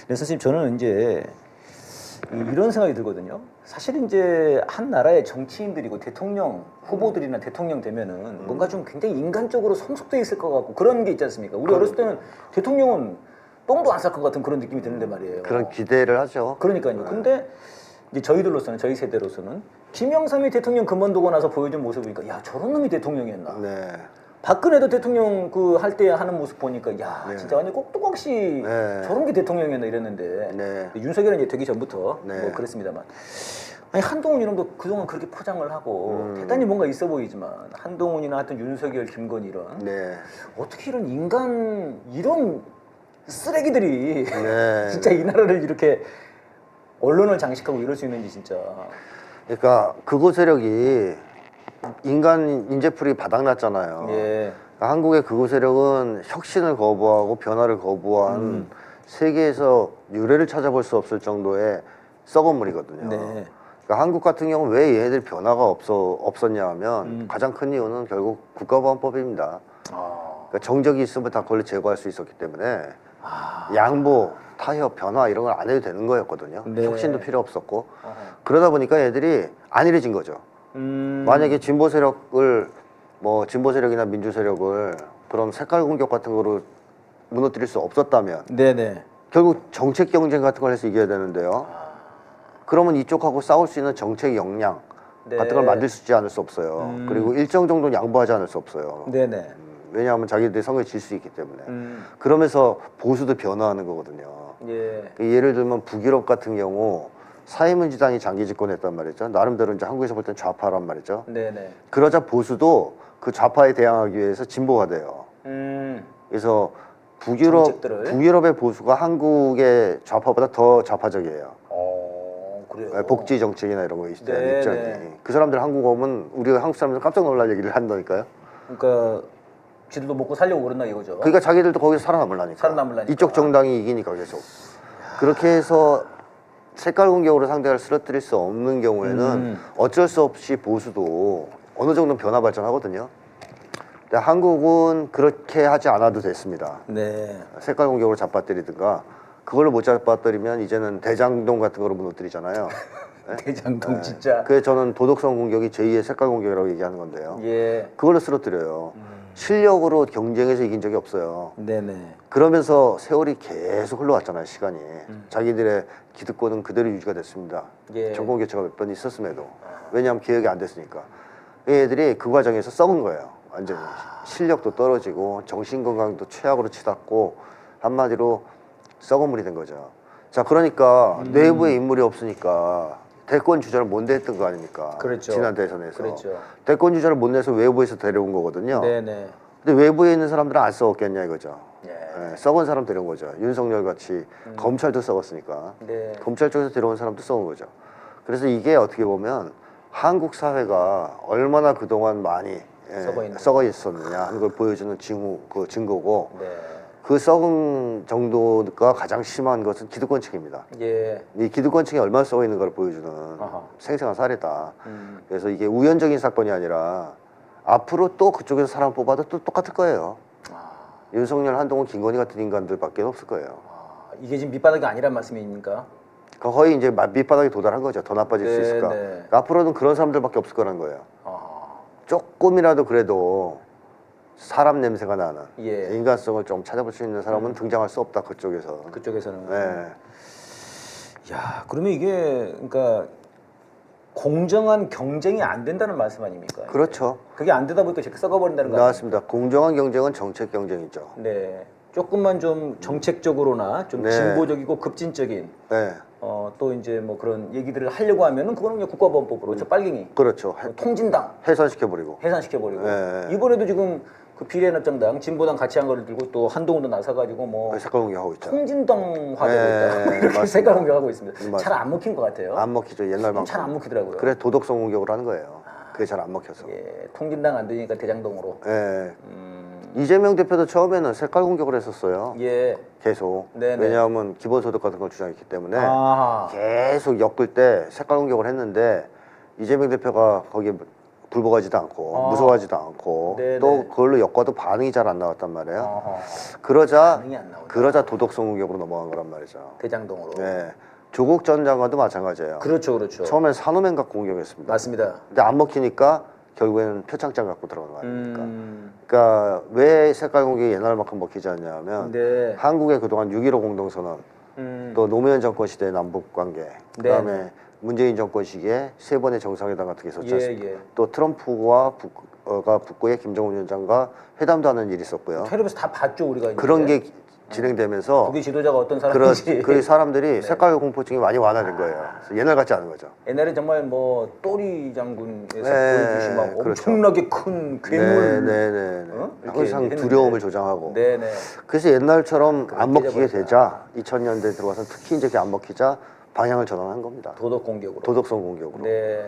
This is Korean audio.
네, 선생님 저는 이제 이런 생각이 들거든요. 사실 이제 한 나라의 정치인들이고 대통령 후보들이나 대통령 되면은 뭔가 좀 굉장히 인간적으로 성숙돼 있을 것 같고 그런 게 있지 않습니까? 우리 어렸을 때는 대통령은 똥도 안 쌀 것 같은 그런 느낌이 드는데 말이에요. 그런 기대를 하죠. 그러니까요. 근데 이제 저희들로서는 저희 세대로서는 김영삼이 대통령 그만두고 나서 보여준 모습 보니까 야 저런 놈이 대통령이었나. 네. 박근혜도 대통령 그 할 때 하는 모습 보니까 야 네. 진짜 완전 꼭두각시 네. 저런 게 대통령이었나 이랬는데 네. 윤석열은 이제 되기 전부터 네. 뭐 그랬습니다만 아니 한동훈 이름도 그동안 그렇게 포장을 하고 대단히 뭔가 있어 보이지만 한동훈이나 하여튼 윤석열, 김건희 이런 네. 어떻게 이런 인간 이런 쓰레기들이 네. 진짜 이 나라를 이렇게 언론을 장식하고 이럴 수 있는지 진짜. 그러니까 극우 세력이 인간 인재풀이 바닥났잖아요. 예. 그러니까 한국의 극우 세력은 혁신을 거부하고 변화를 거부한 세계에서 유례를 찾아볼 수 없을 정도의 썩은 물이거든요. 네. 그러니까 한국 같은 경우는 왜 얘네들 변화가 없었냐 하면 가장 큰 이유는 결국 국가보안법입니다. 그러니까 정적이 있으면 다 그걸 제거할 수 있었기 때문에 양보, 타협, 변화 이런 걸 안 해도 되는 거였거든요. 네. 혁신도 필요 없었고 그러다 보니까 애들이 안일해진 거죠. 만약에 진보 세력을 뭐 진보 세력이나 민주 세력을 그런 색깔 공격 같은 거로 무너뜨릴 수 없었다면 네네. 결국 정책 경쟁 같은 걸 해서 이겨야 되는데요. 그러면 이쪽하고 싸울 수 있는 정책 역량 네. 같은 걸 만들 수 있지 않을 수 없어요. 그리고 일정 정도는 양보하지 않을 수 없어요. 네네. 왜냐하면 자기들이 선거에 질 수 있기 때문에. 그러면서 보수도 변화하는 거거든요. 예. 예를 들면 북유럽 같은 경우 사회민주당이 장기 집권했단 말이죠. 나름대로 이제 한국에서 볼 땐 좌파란 말이죠. 네네. 그러자 보수도 그 좌파에 대항하기 위해서 진보가 돼요. 그래서 정책들을? 북유럽의 보수가 한국의 좌파보다 더 좌파적이에요. 그래요. 복지 정책이나 이런 거 있잖아요. 네, 입장이. 네. 그 사람들 한국 오면 우리가 한국 사람들 깜짝 놀랄 얘기를 한다니까요. 그러니까 지들도 먹고 살려고 그런다 이거죠. 그러니까 자기들도 거기서 살아남으려니까. 살아남으려니까. 이쪽 정당이 이기니까 계속. 그렇게 해서 색깔 공격으로 상대를 쓰러뜨릴 수 없는 경우에는 어쩔 수 없이 보수도 어느 정도 변화 발전하거든요. 근데 한국은 그렇게 하지 않아도 됐습니다. 네. 색깔 공격으로 잡아뜨리든가 그걸로 못 잡아뜨리면 이제는 대장동 같은 거로 무너뜨리잖아요. 네? 대장동 진짜. 그래서 저는 도덕성 공격이 제2의 색깔 공격이라고 얘기하는 건데요. 예. 그걸로 쓰러뜨려요. 실력으로 경쟁에서 이긴 적이 없어요. 네네. 그러면서 세월이 계속 흘러왔잖아요, 시간이. 자기들의 기득권은 그대로 유지가 됐습니다. 예. 정권 교체가 몇 번 있었음에도. 왜냐하면 개혁이 안 됐으니까. 얘들이 그 과정에서 썩은 거예요, 완전히. 실력도 떨어지고 정신건강도 최악으로 치닫고 한마디로 썩은 물이 된 거죠. 자, 그러니까 내부에 인물이 없으니까 대권 주자를 못 냈던 거 아닙니까? 그렇죠. 지난 대선에서. 그렇죠. 대권 주자를 못 내서 외부에서 데려온 거거든요. 네네. 근데 외부에 있는 사람들은 안 썩었겠냐 이거죠. 예. 예, 썩은 사람 데려온 거죠. 윤석열 같이 검찰도 썩었으니까. 네. 검찰 쪽에서 데려온 사람도 썩은 거죠. 그래서 이게 어떻게 보면 한국 사회가 얼마나 그동안 많이 썩어 있었느냐 하는 걸 보여주는 증거고 네. 그 썩은 정도가 가장 심한 것은 기득권층입니다. 예. 이 기득권층이 얼마나 썩어 있는 걸 보여주는 생생한 사례다. 그래서 이게 우연적인 사건이 아니라 앞으로 또 그쪽에서 사람 뽑아도 또 똑같을 거예요. 윤석열, 한동훈, 김건희 같은 인간들밖에 없을 거예요. 이게 지금 밑바닥이 아니란 말씀입니까? 거의 이제 밑바닥에 도달한 거죠. 더 나빠질 수 네, 있을까. 네. 그러니까 앞으로는 그런 사람들밖에 없을 거라는 거예요. 조금이라도 그래도 사람 냄새가 나는 예. 인간성을 좀 찾아볼 수 있는 사람은 등장할 수 없다. 그쪽에서. 그쪽에서는. 네. 야, 그러면 이게 그러니까 공정한 경쟁이 안 된다는 말씀 아닙니까? 그렇죠. 그게 안 되다 보니까 이렇게 썩어버린다는 거 나왔습니다. 공정한 경쟁은 정책 경쟁이죠. 네. 조금만 좀 정책적으로나 좀 네. 진보적이고 급진적인 네. 또 이제 뭐 그런 얘기들을 하려고 하면은 그거는 그냥 국가보안법으로 저 빨갱이 그렇죠. 통진당 해산시켜버리고. 해산시켜버리고 네. 이번에도 지금 그 비례연합정당 진보당 같이 한 거를 들고 또 한동훈도 나서가지고 뭐 색깔 공격하고 있죠. 통진당화되고 네, 있다 이렇게 맞습니다. 색깔 공격하고 있습니다. 맞습니다. 잘 안 먹힌 것 같아요. 안 먹히죠. 옛날만큼. 잘 안 먹히더라고요. 그래 도덕성 공격을 하는 거예요. 그게 잘 안 먹혀서. 예, 통진당 안 되니까 대장동으로. 예. 이재명 대표도 처음에는 색깔 공격을 했었어요. 예. 계속. 네네. 왜냐하면 기본소득 같은 걸 주장했기 때문에 아. 계속 엮을 때 색깔 공격을 했는데 이재명 대표가 거기에 굴복하지도 않고 아. 무서워하지도 않고 네네. 또 그걸로 엮어도 반응이 잘 안 나왔단 말이에요. 어허. 그러자 반응이 안 나오다. 그러자 도덕성 공격으로 넘어간 거란 말이죠. 대장동으로. 네. 조국 전 장관도 마찬가지예요. 그렇죠, 그렇죠. 처음엔 산호맹 갖고 공격했습니다. 맞습니다. 근데 안 먹히니까 결국에는 표창장 갖고 들어간 거 아닙니까? 음. 그러니까 왜 색깔 공격이 옛날만큼 먹히지 않냐면 네. 한국의 그동안 6.15 공동선언 또 또 노무현 정권 시대의 남북 관계 그다음에 네네. 문재인 정권 시기에 세 번의 정상회담 같은 게 있었지 예, 않습니까? 예. 또 트럼프가 북구에 김정은 위원장과 회담도 하는 일이 있었고요. 텔레비에서 다 봤죠 우리가 이제. 그런 게 진행되면서 북의 지도자가 어떤 사람인지. 그 사람들이 색깔 공포증이 많이 완화된 거예요. 그래서 옛날 같지 않은 거죠. 옛날에 정말 뭐 또리 장군에서 네, 보여주시 막 그렇죠. 엄청나게 큰 괴물. 네네네. 어? 이렇게 항상 했는데. 두려움을 조장하고. 네네. 그래서 옛날처럼 안 먹히게 깨져버렸다. 되자 2000년대 들어와서 특히 이제 안 먹히자 방향을 전환한 겁니다. 도덕 공격으로. 도덕성 공격으로. 네.